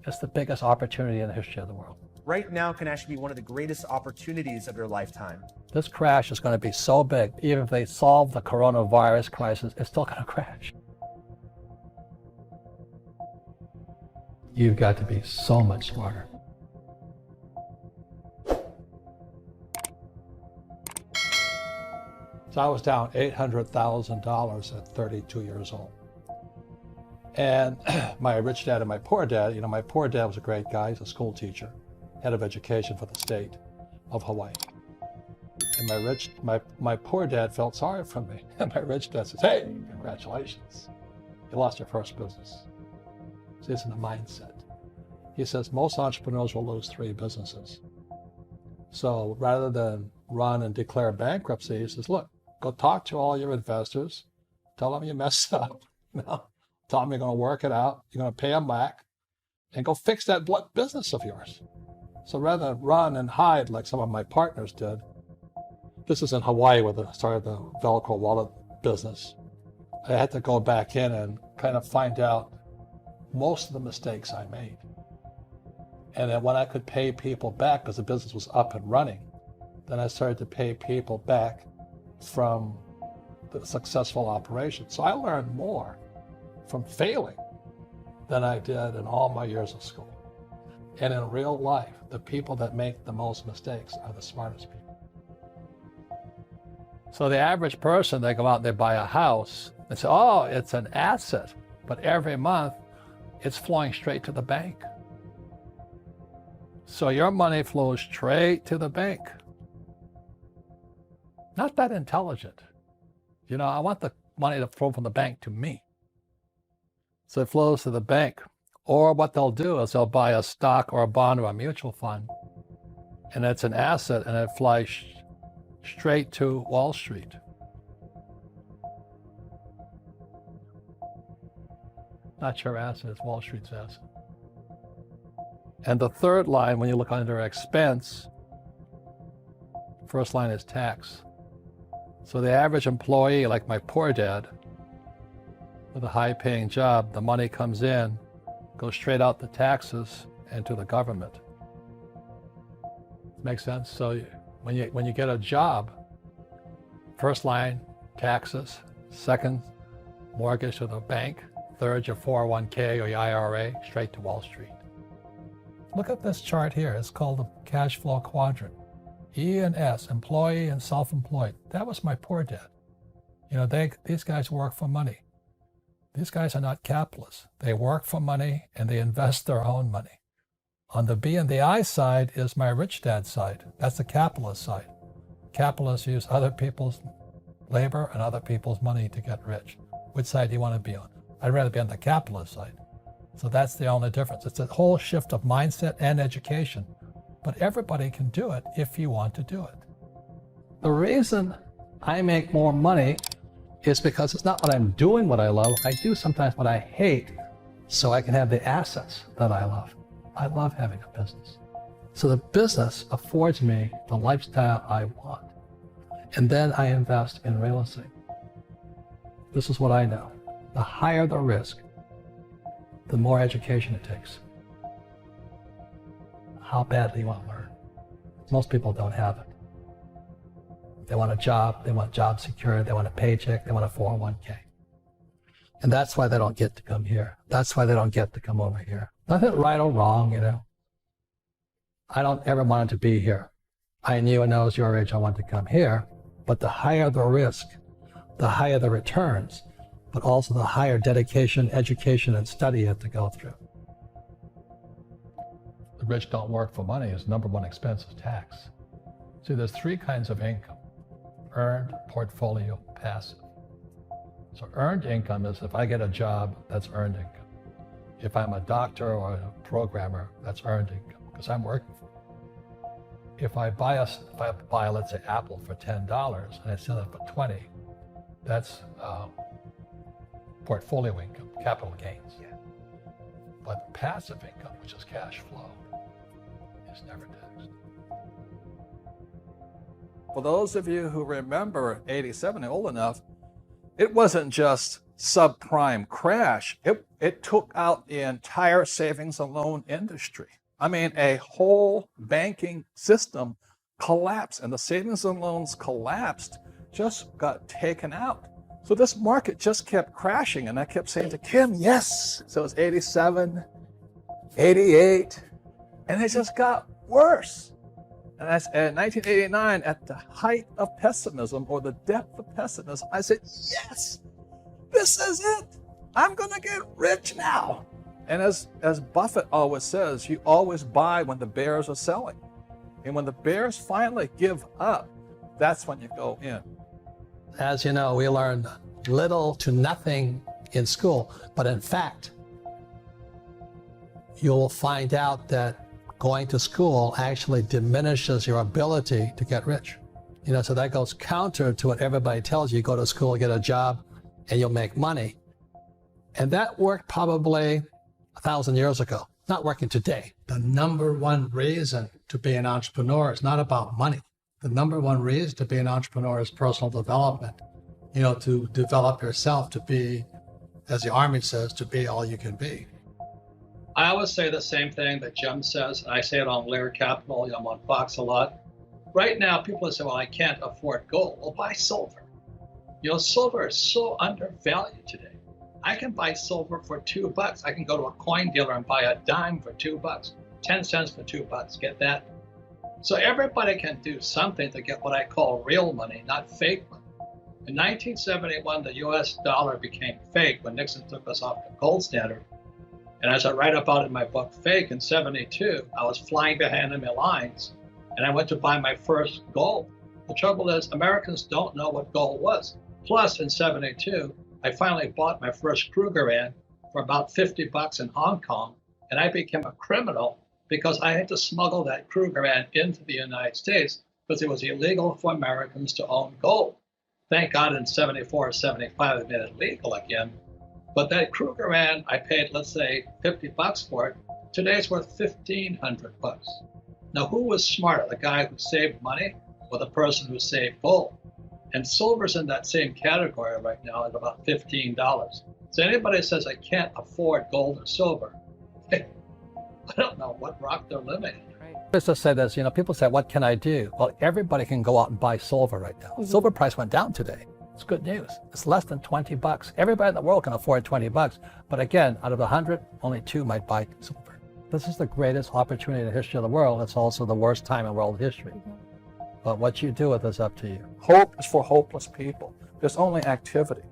It's the biggest opportunity in the history of the world. Right now can actually be one of the greatest opportunities of your lifetime. This crash is going to be so big, even if they solve the coronavirus crisis, it's still going to crash. You've got to be so much smarter. So I was down $800,000 at 32 years old. And my rich dad and my poor dad, my poor dad was a great guy. He's a school teacher, head of education for the state of Hawaii. And my poor dad felt sorry for me. And my rich dad says, hey, congratulations. You lost your first business. See, it's in the mindset. He says most entrepreneurs will lose 3 businesses. So rather than run and declare bankruptcy, he says, look, go talk to all your investors. Tell them you messed up. Tell them you're going to work it out. You're going to pay them back. And go fix that business of yours. So rather than run and hide like some of my partners did, this is in Hawaii where I started the Velcro wallet business. I had to go back in and kind of find out most of the mistakes I made. And then when I could pay people back, because the business was up and running, then I started to pay people back from the successful operation. So I learned more from failing than I did in all my years of school. And in real life, the people that make the most mistakes are the smartest people. So the average person, they go out and they buy a house and say, oh, it's an asset. But every month, it's flowing straight to the bank. So your money flows straight to the bank. Not that intelligent. I want the money to flow from the bank to me. So it flows to the bank. Or what they'll do is they'll buy a stock or a bond or a mutual fund, and it's an asset, and it flies straight to Wall Street. Not your asset, it's Wall Street's asset. And the third line, when you look under expense, first line is tax. So the average employee, like my poor dad, with a high-paying job, the money comes in, goes straight out the taxes and to the government. Makes sense? So when you get a job, first line, taxes. Second, mortgage to the bank. Third, your 401k or your IRA, straight to Wall Street. Look at this chart here. It's called the cash flow quadrant. E and S, employee and self-employed. That was my poor dad. These guys work for money. These guys are not capitalists. They work for money and they invest their own money. On the B and the I side is my rich dad side. That's the capitalist side. Capitalists use other people's labor and other people's money to get rich. Which side do you want to be on? I'd rather be on the capitalist side. So that's the only difference. It's a whole shift of mindset and education. But everybody can do it if you want to do it. The reason I make more money is because it's not what I'm doing what I love. I do sometimes what I hate so I can have the assets that I love. I love having a business. So the business affords me the lifestyle I want. And then I invest in real estate. This is what I know. The higher the risk, the more education it takes. How badly you want to learn. Most people don't have it. They want a job, they want job security, they want a paycheck, they want a 401k. And that's why they don't get to come here. That's why they don't get to come over here. Nothing right or wrong, I don't ever want to be here. I knew when I was your age I wanted to come here, but the higher the risk, the higher the returns, but also the higher dedication, education, and study you have to go through. The rich don't work for money. His number one expense is tax. See, there's 3 kinds of income: earned, portfolio, passive. So earned income is if I get a job, that's earned income. If I'm a doctor or a programmer, that's earned income because I'm working for it. If I buy, let's say, Apple for $10 and I sell it for $20, that's portfolio income, capital gains. Yeah. But passive income, which is cash flow, is never taxed. For those of you who remember '87, old enough, it wasn't just subprime crash, it took out the entire savings and loan industry. I mean, a whole banking system collapsed, and the savings and loans collapsed, just got taken out. So this market just kept crashing, and I kept saying to Kim, yes. So it was 87, 88, and it just got worse. And that's in 1989, at the height of pessimism, or the depth of pessimism, I said, yes, this is it. I'm gonna get rich now. And as Buffett always says, you always buy when the bears are selling. And when the bears finally give up, that's when you go in. As you know, we learn little to nothing in school, but in fact, you'll find out that going to school actually diminishes your ability to get rich. You know, so that goes counter to what everybody tells you. Go to school, get a job, and you'll make money. And that worked probably 1,000 years ago. Not working today. The number one reason to be an entrepreneur is not about money. The number one reason to be an entrepreneur is personal development. You know, to develop yourself to be, as the Army says, to be all you can be. I always say the same thing that Jim says, and I say it on Laird Capital, I'm on Fox a lot. Right now, people say, well, I can't afford gold. Well, buy silver. You know, silver is so undervalued today. I can buy silver for $2. I can go to a coin dealer and buy a dime for $2, 10 cents for $2, get that? So everybody can do something to get what I call real money, not fake money. In 1971, the US dollar became fake when Nixon took us off the gold standard. And as I write about in my book, Fake, in 72, I was flying behind enemy lines, and I went to buy my first gold. The trouble is, Americans don't know what gold was. Plus, in 72, I finally bought my first Krugerrand for about $50 in Hong Kong, and I became a criminal because I had to smuggle that Krugerrand into the United States because it was illegal for Americans to own gold. Thank God in 74 or 75 they made it legal again. But that Krugerrand, I paid, let's say, $50 for it. Today it's worth $1,500. Now, who was smarter, the guy who saved money or the person who saved gold? And silver's in that same category right now at about $15. So anybody says, I can't afford gold or silver, I don't know what rock they're living in. Let's just say this, you know, people say, what can I do? Well, everybody can go out and buy silver right now. Silver price went down today. It's good news. It's less than $20. Everybody in the world can afford $20. But again, out of 100, only 2 might buy silver. This is the greatest opportunity in the history of the world. It's also the worst time in world history. But what you do with it is up to you. Hope is for hopeless people. There's only activity.